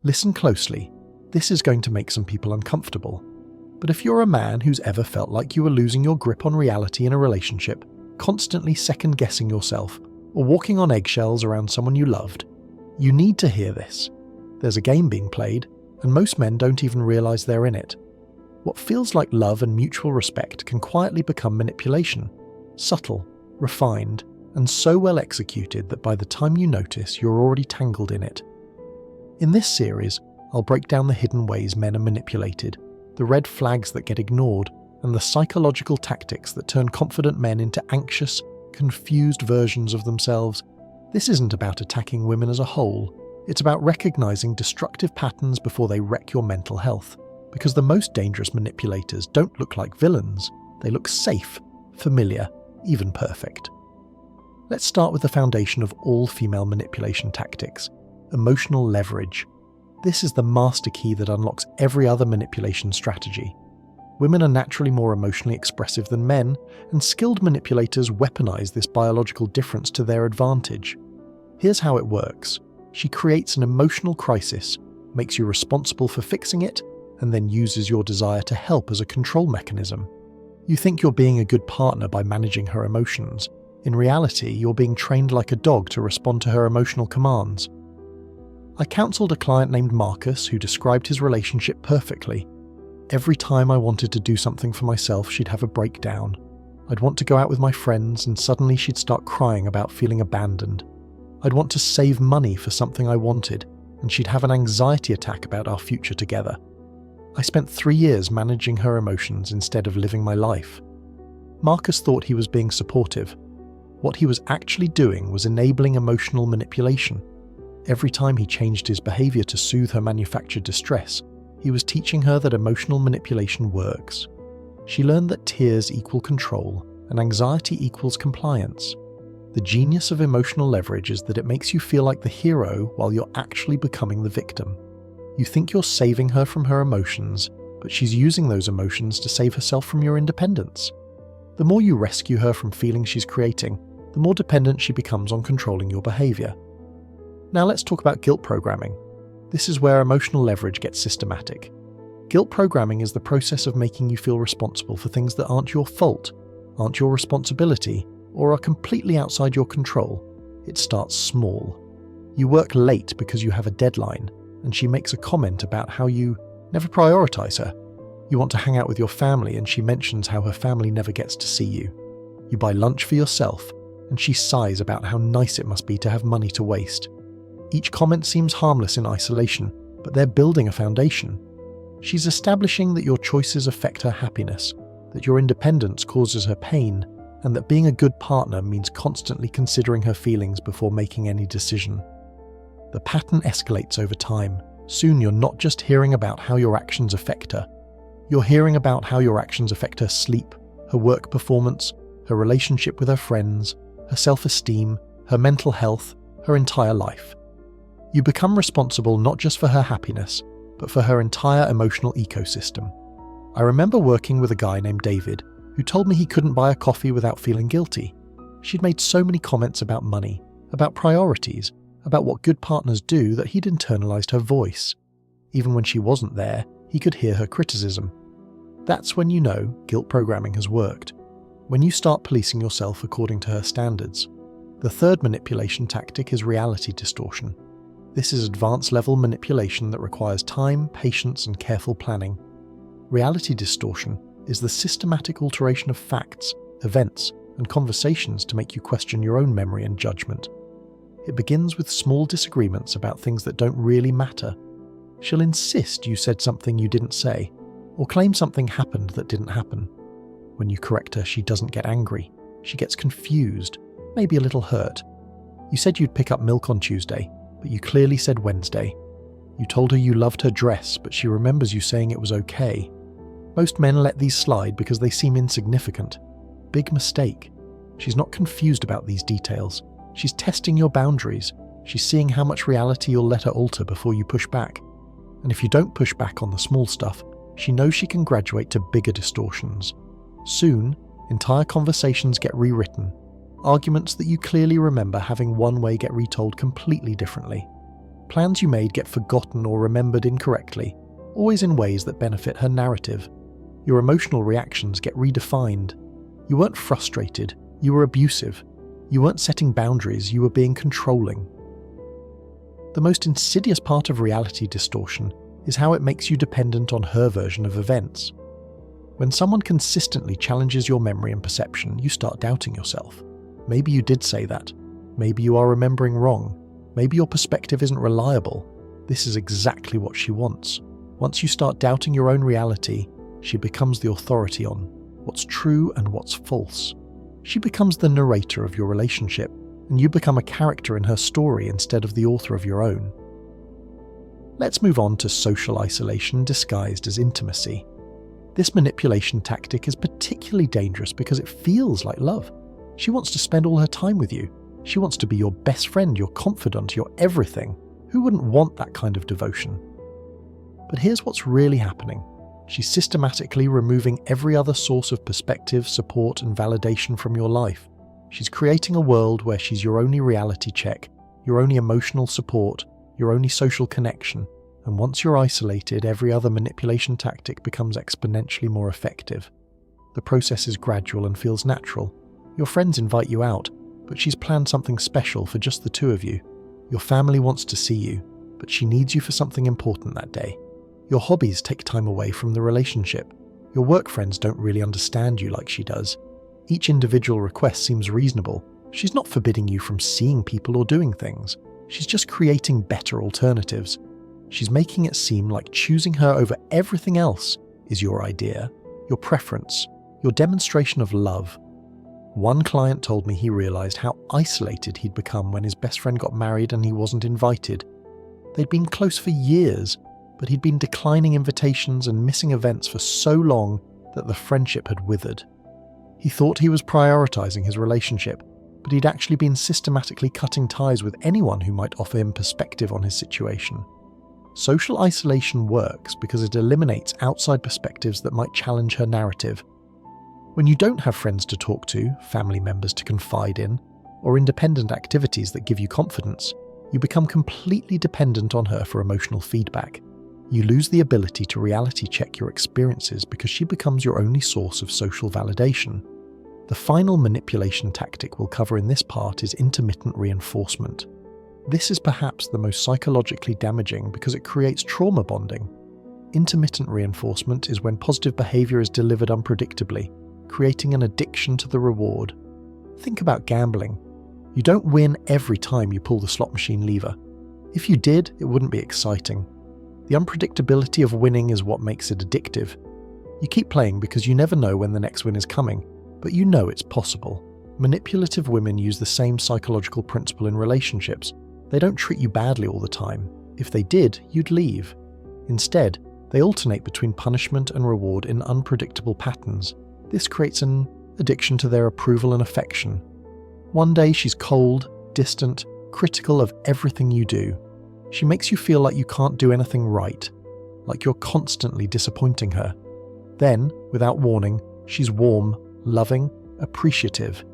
Listen closely. This is going to make some people uncomfortable. But if you're a man who's ever felt like you were losing your grip on reality in a relationship, constantly second-guessing yourself, or walking on eggshells around someone you loved, you need to hear this. There's a game being played, and most men don't even realize they're in it. What feels like love and mutual respect can quietly become manipulation, subtle, refined, and so well executed that by the time you notice, you're already tangled in it. In this series, I'll break down the hidden ways men are manipulated, the red flags that get ignored, and the psychological tactics that turn confident men into anxious, confused versions of themselves. This isn't about attacking women as a whole, it's about recognizing destructive patterns before they wreck your mental health. Because the most dangerous manipulators don't look like villains, they look safe, familiar, even perfect. Let's start with the foundation of all female manipulation tactics: emotional leverage. This is the master key that unlocks every other manipulation strategy. Women are naturally more emotionally expressive than men, and skilled manipulators weaponize this biological difference to their advantage. Here's how it works. She creates an emotional crisis, makes you responsible for fixing it, and then uses your desire to help as a control mechanism. You think you're being a good partner by managing her emotions. In reality, you're being trained like a dog to respond to her emotional commands. I counseled a client named Marcus who described his relationship perfectly. Every time I wanted to do something for myself, she'd have a breakdown. I'd want to go out with my friends, and suddenly she'd start crying about feeling abandoned. I'd want to save money for something I wanted, and she'd have an anxiety attack about our future together. I spent 3 years managing her emotions instead of living my life. Marcus thought he was being supportive. What he was actually doing was enabling emotional manipulation. Every time he changed his behavior to soothe her manufactured distress, he was teaching her that emotional manipulation works. She learned that tears equal control and anxiety equals compliance. The genius of emotional leverage is that it makes you feel like the hero while you're actually becoming the victim. You think you're saving her from her emotions, but she's using those emotions to save herself from your independence. The more you rescue her from feelings she's creating, the more dependent she becomes on controlling your behavior. Now let's talk about guilt programming. This is where emotional leverage gets systematic. Guilt programming is the process of making you feel responsible for things that aren't your fault, aren't your responsibility, or are completely outside your control. It starts small. You work late because you have a deadline, and she makes a comment about how you never prioritize her. You want to hang out with your family, and she mentions how her family never gets to see you. You buy lunch for yourself, and she sighs about how nice it must be to have money to waste. Each comment seems harmless in isolation, but they're building a foundation. She's establishing that your choices affect her happiness, that your independence causes her pain, and that being a good partner means constantly considering her feelings before making any decision. The pattern escalates over time. Soon you're not just hearing about how your actions affect her. You're hearing about how your actions affect her sleep, her work performance, her relationship with her friends, her self-esteem, her mental health, her entire life. You become responsible not just for her happiness, but for her entire emotional ecosystem. I remember working with a guy named David who told me he couldn't buy a coffee without feeling guilty. She'd made so many comments about money, about priorities, about what good partners do that he'd internalized her voice. Even when she wasn't there, he could hear her criticism. That's when you know guilt programming has worked. When you start policing yourself according to her standards. The third manipulation tactic is reality distortion. This is advanced level manipulation that requires time, patience, and careful planning. Reality distortion is the systematic alteration of facts, events, and conversations to make you question your own memory and judgment. It begins with small disagreements about things that don't really matter. She'll insist you said something you didn't say, or claim something happened that didn't happen. When you correct her, she doesn't get angry. She gets confused, maybe a little hurt. You said you'd pick up milk on Tuesday, but you clearly said Wednesday. You told her you loved her dress, but she remembers you saying it was okay. Most men let these slide because they seem insignificant. Big mistake. She's not confused about these details. She's testing your boundaries. She's seeing how much reality you'll let her alter before you push back. And if you don't push back on the small stuff, she knows she can graduate to bigger distortions. Soon, entire conversations get rewritten. Arguments that you clearly remember having one way get retold completely differently. Plans you made get forgotten or remembered incorrectly, always in ways that benefit her narrative. Your emotional reactions get redefined. You weren't frustrated, you were abusive. You weren't setting boundaries, you were being controlling. The most insidious part of reality distortion is how it makes you dependent on her version of events. When someone consistently challenges your memory and perception, you start doubting yourself. Maybe you did say that. Maybe you are remembering wrong. Maybe your perspective isn't reliable. This is exactly what she wants. Once you start doubting your own reality, she becomes the authority on what's true and what's false. She becomes the narrator of your relationship, and you become a character in her story instead of the author of your own. Let's move on to social isolation disguised as intimacy. This manipulation tactic is particularly dangerous because it feels like love. She wants to spend all her time with you. She wants to be your best friend, your confidant, your everything. Who wouldn't want that kind of devotion? But here's what's really happening. She's systematically removing every other source of perspective, support, and validation from your life. She's creating a world where she's your only reality check, your only emotional support, your only social connection. And once you're isolated, every other manipulation tactic becomes exponentially more effective. The process is gradual and feels natural. Your friends invite you out, but she's planned something special for just the two of you. Your family wants to see you, but she needs you for something important that day. Your hobbies take time away from the relationship. Your work friends don't really understand you like she does. Each individual request seems reasonable. She's not forbidding you from seeing people or doing things. She's just creating better alternatives. She's making it seem like choosing her over everything else is your idea, your preference, your demonstration of love. One client told me he realized how isolated he'd become when his best friend got married and he wasn't invited. They'd been close for years, but he'd been declining invitations and missing events for so long that the friendship had withered. He thought he was prioritizing his relationship, but he'd actually been systematically cutting ties with anyone who might offer him perspective on his situation. Social isolation works because it eliminates outside perspectives that might challenge her narrative. When you don't have friends to talk to, family members to confide in, or independent activities that give you confidence, you become completely dependent on her for emotional feedback. You lose the ability to reality check your experiences because she becomes your only source of social validation. The final manipulation tactic we'll cover in this part is intermittent reinforcement. This is perhaps the most psychologically damaging because it creates trauma bonding. Intermittent reinforcement is when positive behavior is delivered unpredictably, creating an addiction to the reward. Think about gambling. You don't win every time you pull the slot machine lever. If you did, it wouldn't be exciting. The unpredictability of winning is what makes it addictive. You keep playing because you never know when the next win is coming, but you know it's possible. Manipulative women use the same psychological principle in relationships. They don't treat you badly all the time. If they did, you'd leave. Instead, they alternate between punishment and reward in unpredictable patterns. This creates an addiction to their approval and affection. One day she's cold, distant, critical of everything you do. She makes you feel like you can't do anything right, like you're constantly disappointing her. Then, without warning, she's warm, loving, appreciative.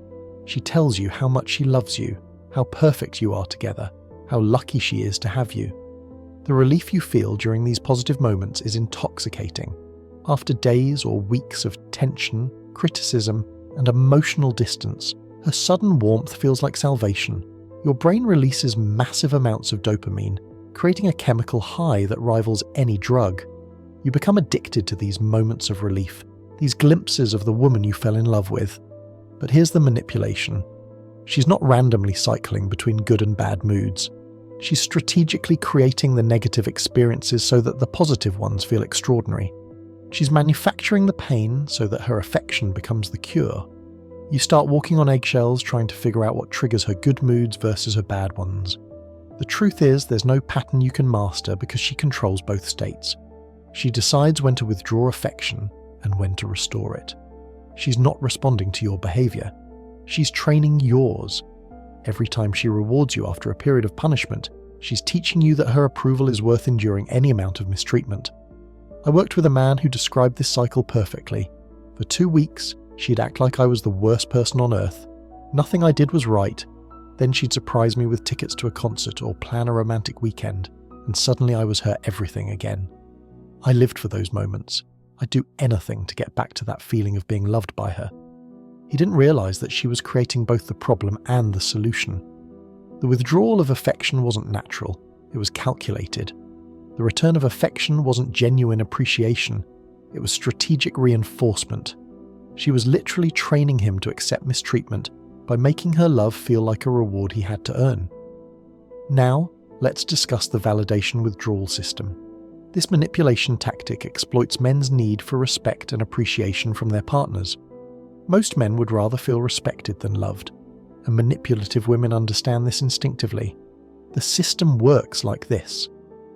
She tells you how much she loves you, how perfect you are together, how lucky she is to have you. The relief you feel during these positive moments is intoxicating. After days or weeks of tension, criticism, and emotional distance, her sudden warmth feels like salvation. Your brain releases massive amounts of dopamine, creating a chemical high that rivals any drug. You become addicted to these moments of relief, these glimpses of the woman you fell in love with. But here's the manipulation. She's not randomly cycling between good and bad moods. She's strategically creating the negative experiences so that the positive ones feel extraordinary. She's manufacturing the pain so that her affection becomes the cure. You start walking on eggshells trying to figure out what triggers her good moods versus her bad ones. The truth is, there's no pattern you can master because she controls both states. She decides when to withdraw affection and when to restore it. She's not responding to your behavior. She's training yours. Every time she rewards you after a period of punishment, she's teaching you that her approval is worth enduring any amount of mistreatment. I worked with a man who described this cycle perfectly. For 2 weeks, she'd act like I was the worst person on earth. Nothing I did was right. Then she'd surprise me with tickets to a concert or plan a romantic weekend, and suddenly I was her everything again. I lived for those moments. I'd do anything to get back to that feeling of being loved by her. He didn't realise that she was creating both the problem and the solution. The withdrawal of affection wasn't natural, it was calculated. The return of affection wasn't genuine appreciation, it was strategic reinforcement. She was literally training him to accept mistreatment by making her love feel like a reward he had to earn. Now, let's discuss the validation withdrawal system. This manipulation tactic exploits men's need for respect and appreciation from their partners. Most men would rather feel respected than loved, and manipulative women understand this instinctively. The system works like this.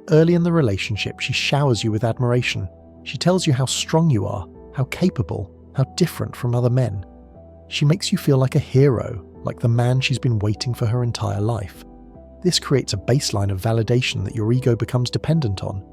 Early in the relationship, she showers you with admiration. She tells you how strong you are, how capable, how different from other men. She makes you feel like a hero, like the man she's been waiting for her entire life. This creates a baseline of validation that your ego becomes dependent on.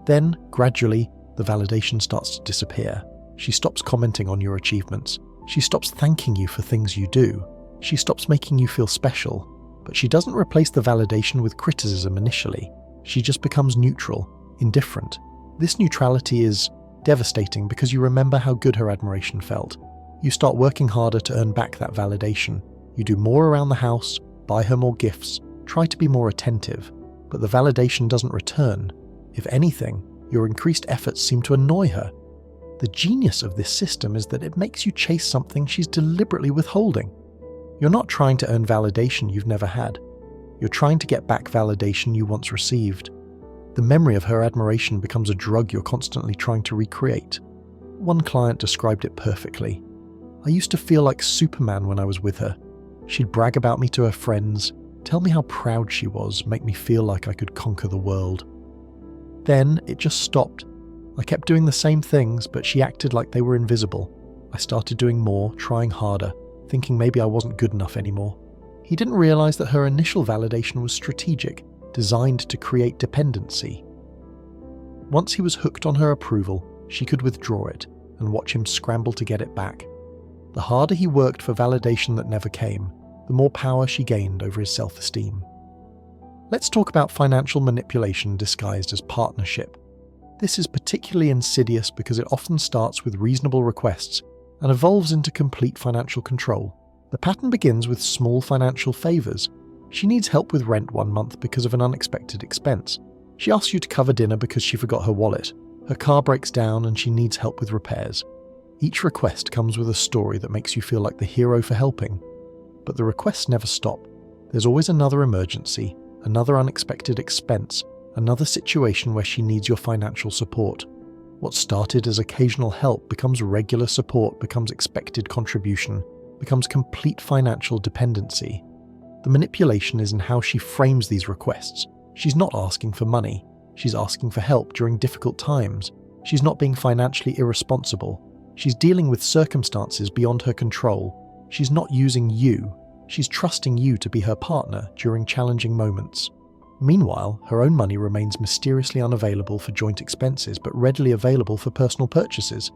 Then, gradually, the validation starts to disappear. She stops commenting on your achievements. She stops thanking you for things you do. She stops making you feel special. But she doesn't replace the validation with criticism initially. She just becomes neutral, indifferent. This neutrality is devastating because you remember how good her admiration felt. You start working harder to earn back that validation. You do more around the house, buy her more gifts, try to be more attentive, but the validation doesn't return. If anything, your increased efforts seem to annoy her. The genius of this system is that it makes you chase something she's deliberately withholding. You're not trying to earn validation you've never had. You're trying to get back validation you once received. The memory of her admiration becomes a drug you're constantly trying to recreate. One client described it perfectly. I used to feel like Superman when I was with her. She'd brag about me to her friends, tell me how proud she was, make me feel like I could conquer the world. Then it just stopped. I kept doing the same things, but she acted like they were invisible. I started doing more, trying harder, thinking maybe I wasn't good enough anymore. He didn't realize that her initial validation was strategic, designed to create dependency. Once he was hooked on her approval, she could withdraw it and watch him scramble to get it back. The harder he worked for validation that never came, the more power she gained over his self-esteem. Let's talk about financial manipulation disguised as partnership. This is particularly insidious because it often starts with reasonable requests and evolves into complete financial control. The pattern begins with small financial favors. She needs help with rent one month because of an unexpected expense. She asks you to cover dinner because she forgot her wallet. Her car breaks down and she needs help with repairs. Each request comes with a story that makes you feel like the hero for helping. But the requests never stop. There's always another emergency, another unexpected expense, another situation where she needs your financial support. What started as occasional help becomes regular support, becomes expected contribution, becomes complete financial dependency. The manipulation is in how she frames these requests. She's not asking for money. She's asking for help during difficult times. She's not being financially irresponsible. She's dealing with circumstances beyond her control. She's not using you. She's trusting you to be her partner during challenging moments. Meanwhile, her own money remains mysteriously unavailable for joint expenses but readily available for personal purchases.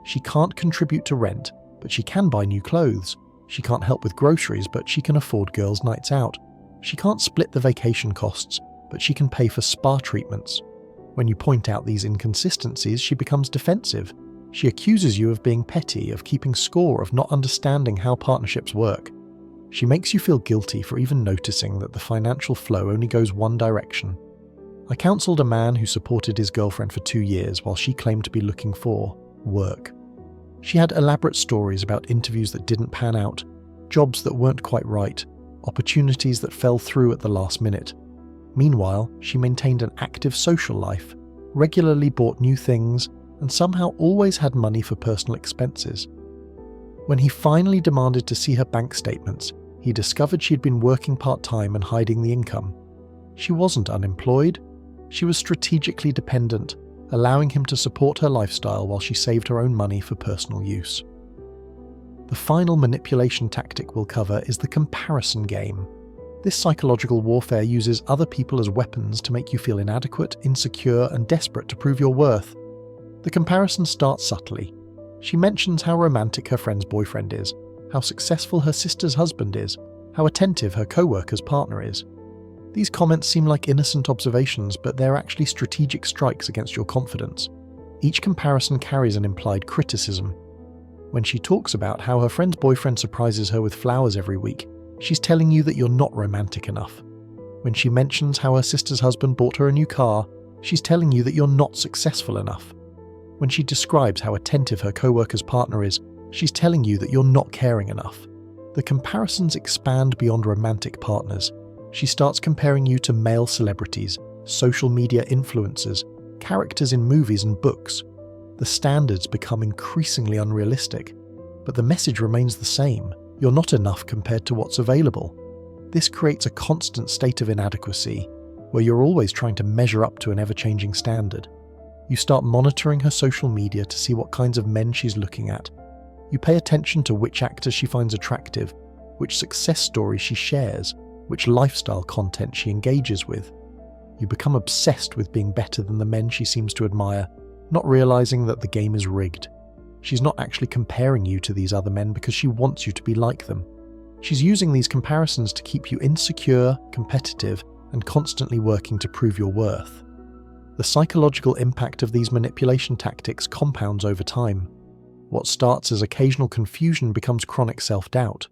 She can't contribute to rent, but she can buy new clothes. She can't help with groceries, but she can afford girls' nights out. She can't split the vacation costs, but she can pay for spa treatments. When you point out these inconsistencies, she becomes defensive. She accuses you of being petty, of keeping score, of not understanding how partnerships work. She makes you feel guilty for even noticing that the financial flow only goes one direction. I counseled a man who supported his girlfriend for 2 years while she claimed to be looking for work. She had elaborate stories about interviews that didn't pan out, jobs that weren't quite right, opportunities that fell through at the last minute. Meanwhile, she maintained an active social life, regularly bought new things, and somehow always had money for personal expenses. When he finally demanded to see her bank statements, he discovered she'd been working part-time and hiding the income. She wasn't unemployed. She was strategically dependent, allowing him to support her lifestyle while she saved her own money for personal use. The final manipulation tactic we'll cover is the comparison game. This psychological warfare uses other people as weapons to make you feel inadequate, insecure, and desperate to prove your worth. The comparison starts subtly. She mentions how romantic her friend's boyfriend is, how successful her sister's husband is, how attentive her co-worker's partner is. These comments seem like innocent observations, but they're actually strategic strikes against your confidence. Each comparison carries an implied criticism. When she talks about how her friend's boyfriend surprises her with flowers every week, she's telling you that you're not romantic enough. When she mentions how her sister's husband bought her a new car, she's telling you that you're not successful enough. When she describes how attentive her co-worker's partner is, she's telling you that you're not caring enough. The comparisons expand beyond romantic partners. She starts comparing you to male celebrities, social media influencers, characters in movies and books. The standards become increasingly unrealistic, but the message remains the same. You're not enough compared to what's available. This creates a constant state of inadequacy, where you're always trying to measure up to an ever-changing standard. You start monitoring her social media to see what kinds of men she's looking at. You pay attention to which actors she finds attractive, which success stories she shares, which lifestyle content she engages with. You become obsessed with being better than the men she seems to admire, not realizing that the game is rigged. She's not actually comparing you to these other men because she wants you to be like them. She's using these comparisons to keep you insecure, competitive, and constantly working to prove your worth. The psychological impact of these manipulation tactics compounds over time. What starts as occasional confusion becomes chronic self-doubt.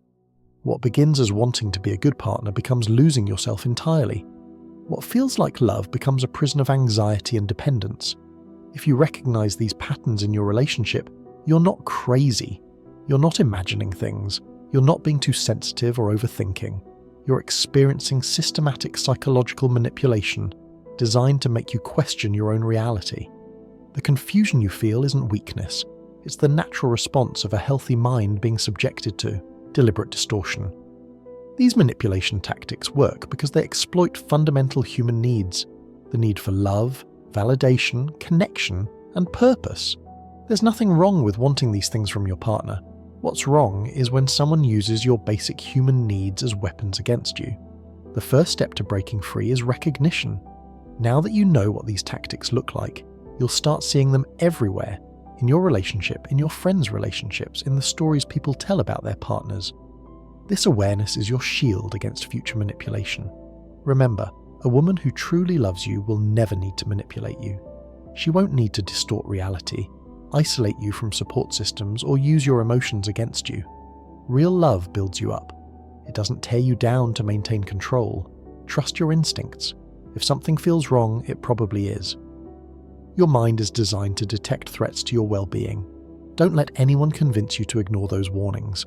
What begins as wanting to be a good partner becomes losing yourself entirely. What feels like love becomes a prison of anxiety and dependence. If you recognize these patterns in your relationship, you're not crazy. You're not imagining things. You're not being too sensitive or overthinking. You're experiencing systematic psychological manipulation designed to make you question your own reality. The confusion you feel isn't weakness. It's the natural response of a healthy mind being subjected to deliberate distortion. These manipulation tactics work because they exploit fundamental human needs: the need for love, validation, connection, and purpose. There's nothing wrong with wanting these things from your partner. What's wrong is when someone uses your basic human needs as weapons against you. The first step to breaking free is recognition. Now that you know what these tactics look like, you'll start seeing them everywhere, in your relationship, in your friends' relationships, in the stories people tell about their partners. This awareness is your shield against future manipulation. Remember, a woman who truly loves you will never need to manipulate you. She won't need to distort reality, isolate you from support systems, or use your emotions against you. Real love builds you up. It doesn't tear you down to maintain control. Trust your instincts. If something feels wrong, it probably is. Your mind is designed to detect threats to your well-being. Don't let anyone convince you to ignore those warnings.